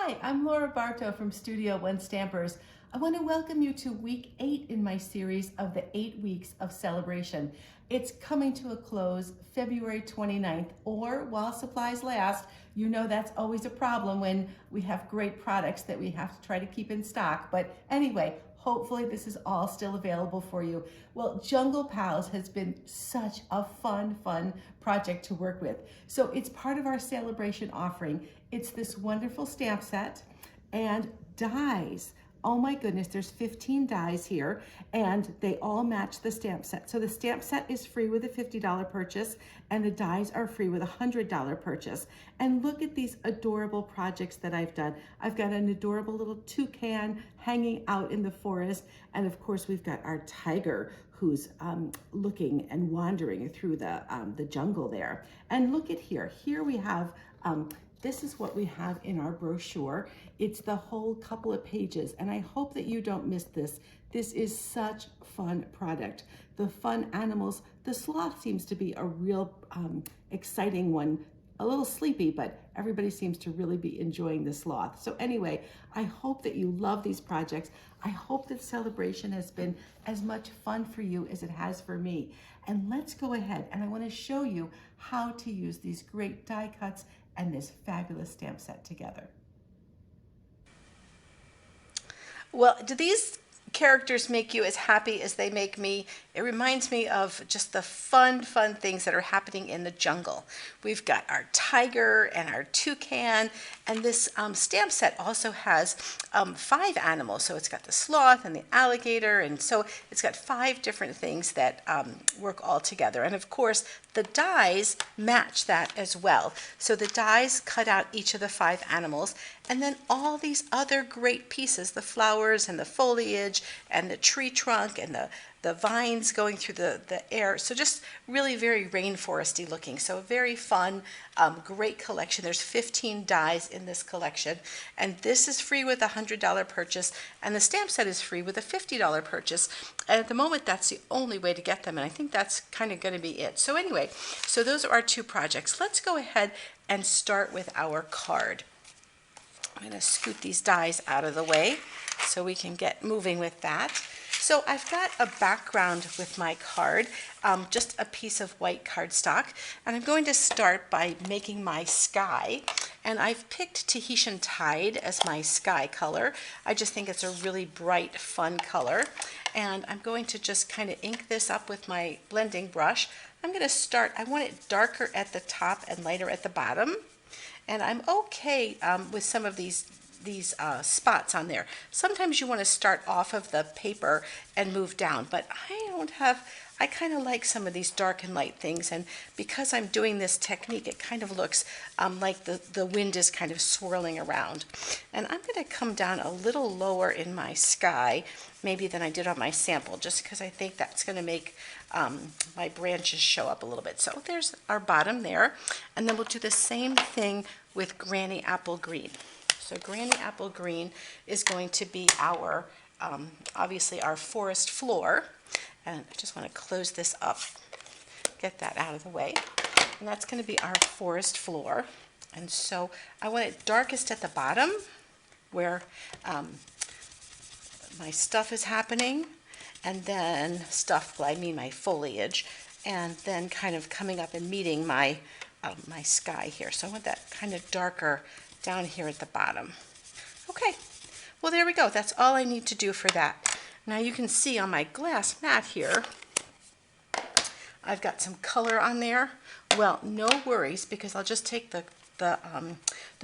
Hi, I'm Laura Bartow from Studio One Stampers. I want to welcome you to week 8 in my series of the 8 weeks of celebration. It's coming to a close February 29th, or while supplies last. You know that's always a problem when we have great products that we have to try to keep in stock. But anyway, hopefully this is all still available for you. Well, Jungle Pals has been such a fun project to work with. So it's part of our Sale-a-Bration offering. It's this wonderful stamp set and dies. Oh my goodness, there's 15 dies here and they all match the stamp set. So the stamp set is free with a $50 purchase and the dies are free with a $100 purchase. And look at these adorable projects that I've done. I've got an adorable little toucan hanging out in the forest. And of course we've got our tiger who's looking and wandering through the jungle there. And look at here, we have, this is what we have in our brochure. It's the whole couple of pages, and I hope that you don't miss this. This is such a fun product. The fun animals, the sloth seems to be a real exciting one. A little sleepy, but everybody seems to really be enjoying the sloth. So anyway, I hope that you love these projects. I hope that Sale-a-Bration has been as much fun for you as it has for me. And let's go ahead, and I want to show you how to use these great die cuts and this fabulous stamp set together. Well, do these characters make you as happy as they make me? It reminds me of just the fun things that are happening in the jungle. We've got our tiger and our toucan, and this stamp set also has 5 animals. So it's got the sloth and the alligator, and so it's got 5 different things that work all together. And of course, the dies match that as well. So the dies cut out each of the 5 animals, and then all these other great pieces, the flowers and the foliage and the tree trunk and the vines going through the air. So just really very rainforesty looking. So a very fun, great collection. There's 15 dies in this collection. And this is free with a $100 purchase. And the stamp set is free with a $50 purchase. And at the moment, that's the only way to get them. And I think that's kind of going to be it. So anyway, so those are our 2 projects. Let's go ahead and start with our card. I'm going to scoot these dies out of the way so we can get moving with that. So I've got a background with my card, just a piece of white cardstock, and I'm going to start by making my sky. And I've picked Tahitian Tide as my sky color. I just think it's a really bright, fun color. And I'm going to just kind of ink this up with my blending brush. I'm going to start, I want it darker at the top and lighter at the bottom. And I'm okay with some of these spots on there. Sometimes you want to start off of the paper and move down, but I kind of like some of these dark and light things, and because I'm doing this technique, it kind of looks like the wind is kind of swirling around. And I'm going to come down a little lower in my sky, maybe than I did on my sample, just because I think that's going to make my branches show up a little bit. So there's our bottom there, and then we'll do the same thing with Granny Apple Green. So Granny Apple Green is going to be our, obviously our forest floor. And I just want to close this up, get that out of the way. And that's going to be our forest floor. And so I want it darkest at the bottom where my stuff is happening. And then I mean my foliage. And then kind of coming up and meeting my, my sky here. So I want that kind of darker down here at the bottom. Okay, well there we go. That's all I need to do for that. Now you can see on my glass mat here, I've got some color on there. Well, no worries, because I'll just take the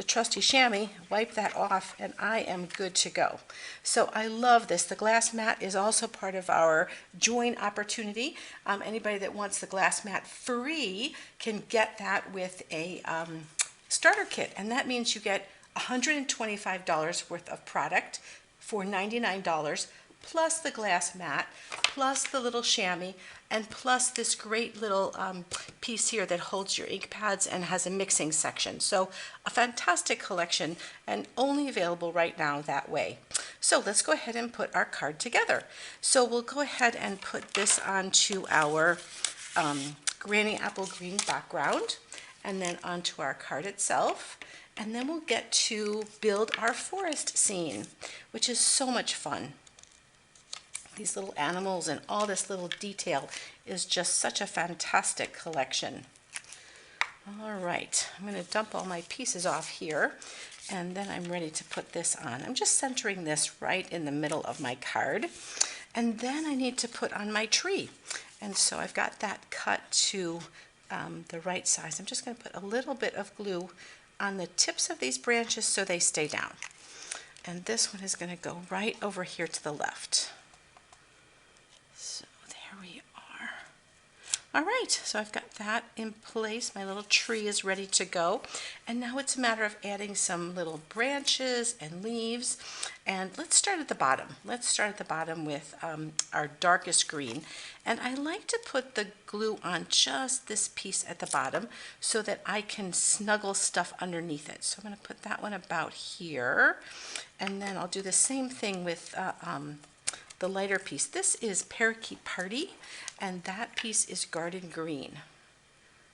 trusty chamois, wipe that off, and I am good to go. So I love this. The glass mat is also part of our join opportunity. Anybody that wants the glass mat free can get that with a starter kit, and that means you get $125 worth of product for $99, plus the glass mat, plus the little chamois, and plus this great little piece here that holds your ink pads and has a mixing section. So a fantastic collection, and only available right now that way. So let's go ahead and put our card together. So we'll go ahead and put this onto our Granny Apple Green background, and then onto our card itself. and then we'll get to build our forest scene, which is so much fun. These little animals and all this little detail is just such a fantastic collection. All right, I'm going to dump all my pieces off here, and then I'm ready to put this on. I'm just centering this right in the middle of my card, and then I need to put on my tree. And so I've got that cut to the right size. I'm just going to put a little bit of glue on the tips of these branches so they stay down. And this one is going to go right over here to the left. So there we are. All right, so I've got that in place. My little tree is ready to go. And now it's a matter of adding some little branches and leaves. And let's start at the bottom. Let's start at the bottom with our darkest green. And I like to put the glue on just this piece at the bottom so that I can snuggle stuff underneath it. So I'm going to put that one about here. And then I'll do the same thing with the lighter piece. This is Parakeet Party, and that piece is Garden Green.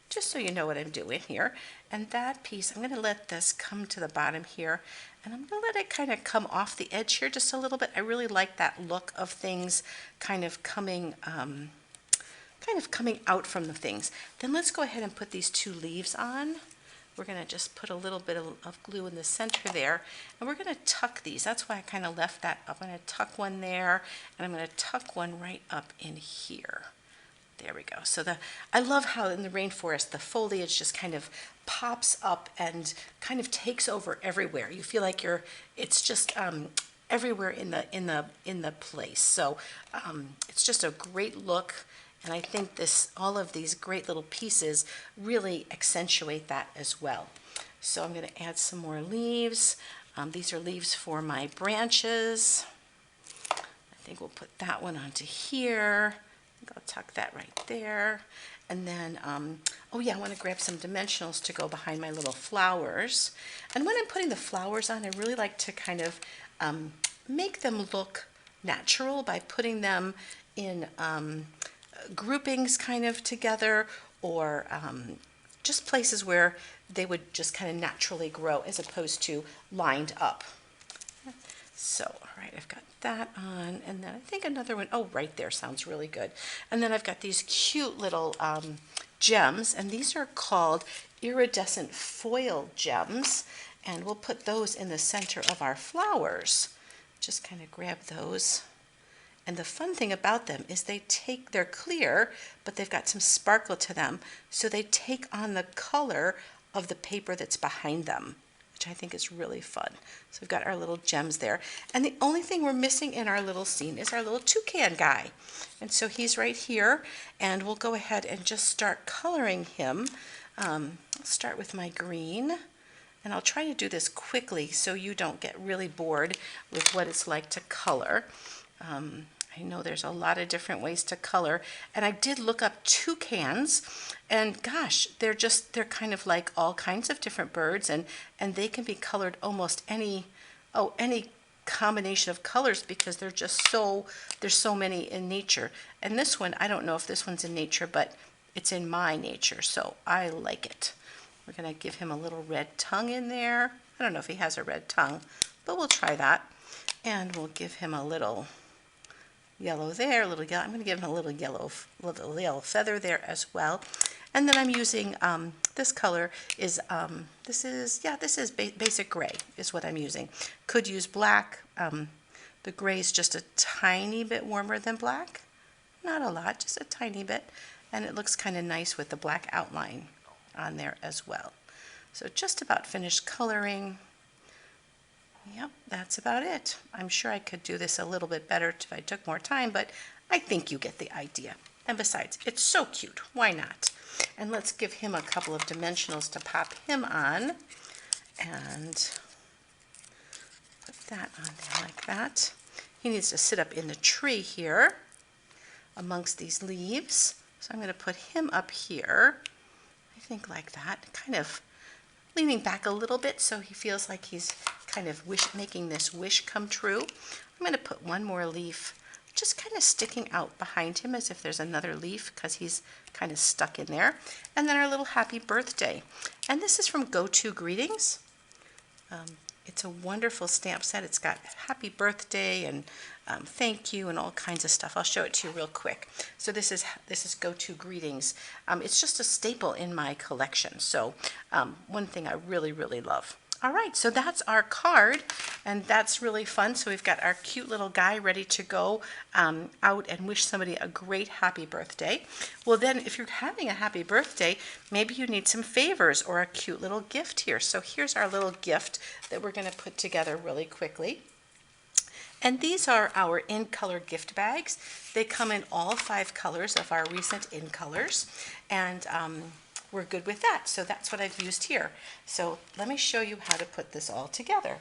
Just so you know what I'm doing here. And that piece, I'm going to let this come to the bottom here, and I'm going to let it kind of come off the edge here just a little bit. I really like that look of things kind of coming out from the things. Then let's go ahead and put these two leaves on. We're going to just put a little bit of glue in the center there, and we're going to tuck these. That's why I kind of left that up. I'm going to tuck one there, and I'm going to tuck one right up in here. There we go. So I love how in the rainforest the foliage just kind of pops up and kind of takes over everywhere. You feel like it's just everywhere in the place. So it's just a great look. And I think all of these great little pieces really accentuate that as well. So I'm going to add some more leaves. These are leaves for my branches. I think we'll put that one onto here. I'll tuck that right there. And then, oh yeah, I want to grab some dimensionals to go behind my little flowers. And when I'm putting the flowers on, I really like to kind of make them look natural by putting them in groupings kind of together, or just places where they would just kind of naturally grow as opposed to lined up. So, all right, I've got that on, and then I think another one, oh, right there sounds really good. And then I've got these cute little gems, and these are called iridescent foil gems, and we'll put those in the center of our flowers. Just kind of grab those. And the fun thing about them is they're clear, but they've got some sparkle to them, so they take on the color of the paper that's behind them, which I think is really fun. So we've got our little gems there. And the only thing we're missing in our little scene is our little toucan guy. And so he's right here, and we'll go ahead and just start coloring him. I'll start with my green, and I'll try to do this quickly so you don't get really bored with what it's like to color. I know there's a lot of different ways to color, and I did look up toucans, and gosh, they're kind of like all kinds of different birds, and they can be colored almost any combination of colors because there's so many in nature. And this one, I don't know if this one's in nature, but it's in my nature, so I like it. We're going to give him a little red tongue in there. I don't know if he has a red tongue, but we'll try that. And we'll give him a little yellow there, a little yellow. I'm going to give him a little yellow feather there as well. And then I'm using this color is this is basic gray is what I'm using. Could use black. The gray is just a tiny bit warmer than black, not a lot, just a tiny bit, and it looks kind of nice with the black outline on there as well. So just about finished coloring. Yep, that's about it. I'm sure I could do this a little bit better if I took more time, but I think you get the idea. And besides, it's so cute. Why not? And let's give him a couple of dimensionals to pop him on. And put that on there like that. He needs to sit up in the tree here amongst these leaves. So I'm going to put him up here, I think like that, kind of leaning back a little bit so he feels like he's kind of making this wish come true. I'm going to put one more leaf just kind of sticking out behind him as if there's another leaf because he's kind of stuck in there. And then our little happy birthday. And this is from Go To Greetings. It's a wonderful stamp set. It's got happy birthday and thank you and all kinds of stuff. I'll show it to you real quick. So this is Go-To Greetings. It's just a staple in my collection. So one thing I really, really love. All right, so that's our card, and that's really fun. So we've got our cute little guy ready to go out and wish somebody a great happy birthday. Well, then if you're having a happy birthday, maybe you need some favors or a cute little gift here. So here's our little gift that we're going to put together really quickly. And these are our in-color gift bags. They come in all 5 colors of our recent in colors, and we're good with that. So that's what I've used here. So let me show you how to put this all together.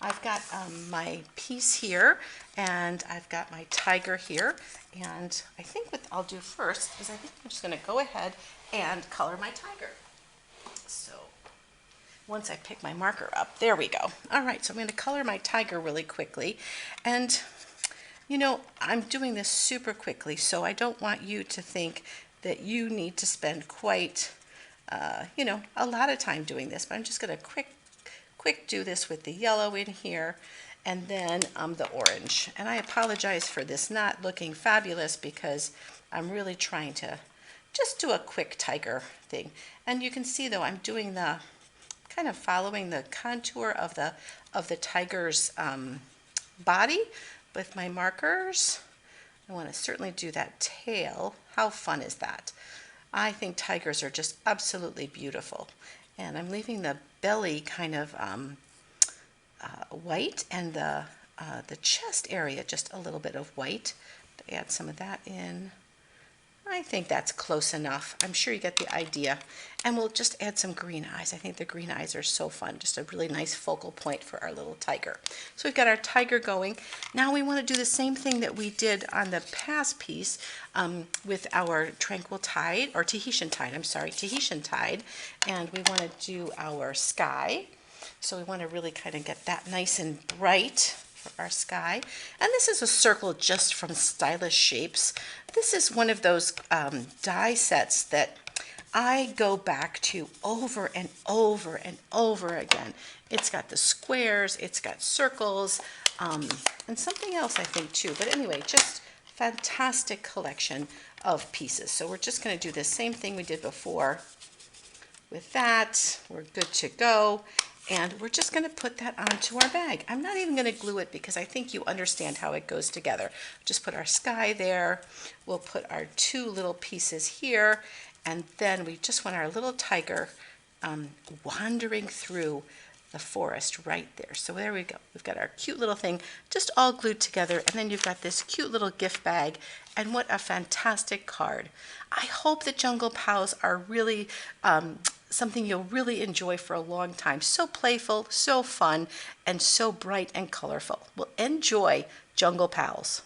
I've got my piece here, and I've got my tiger here, and I think what I'll do first is I think I'm just going to go ahead and color my tiger. So once I pick my marker up, there we go. All right, so I'm going to color my tiger really quickly, and you know, I'm doing this super quickly, so I don't want you to think that you need to spend quite, you know, a lot of time doing this, but I'm just going to quick do this with the yellow in here, and then the orange. And I apologize for this not looking fabulous because I'm really trying to just do a quick tiger thing. And you can see though I'm doing the kind of following the contour of the tiger's body with my markers. I want to certainly do that tail. How fun is that? I think tigers are just absolutely beautiful. And I'm leaving the belly kind of white, and the chest area just a little bit of white. Add some of that in. I think that's close enough. I'm sure you get the idea. And we'll just add some green eyes. I think the green eyes are so fun. Just a really nice focal point for our little tiger. So we've got our tiger going. Now we want to do the same thing that we did on the past piece with our tranquil tide, or Tahitian tide, I'm sorry, Tahitian tide. And we want to do our sky. So we want to really kind of get that nice and bright for our sky. And this is a circle just from Stylish Shapes. This is one of those die sets that I go back to over and over and over again. It's got the squares, it's got circles, and something else I think too. But anyway, just fantastic collection of pieces. So we're just going to do the same thing we did before. With that, we're good to go. And we're just going to put that onto our bag. I'm not even going to glue it because I think you understand how it goes together. Just put our sky there. We'll put our 2 little pieces here. And then we just want our little tiger wandering through the forest right there. So there we go. We've got our cute little thing just all glued together. And then you've got this cute little gift bag. And what a fantastic card. I hope that Jungle Pals are really something you'll really enjoy for a long time. So playful, so fun, and so bright and colorful. Well, enjoy Jungle Pals.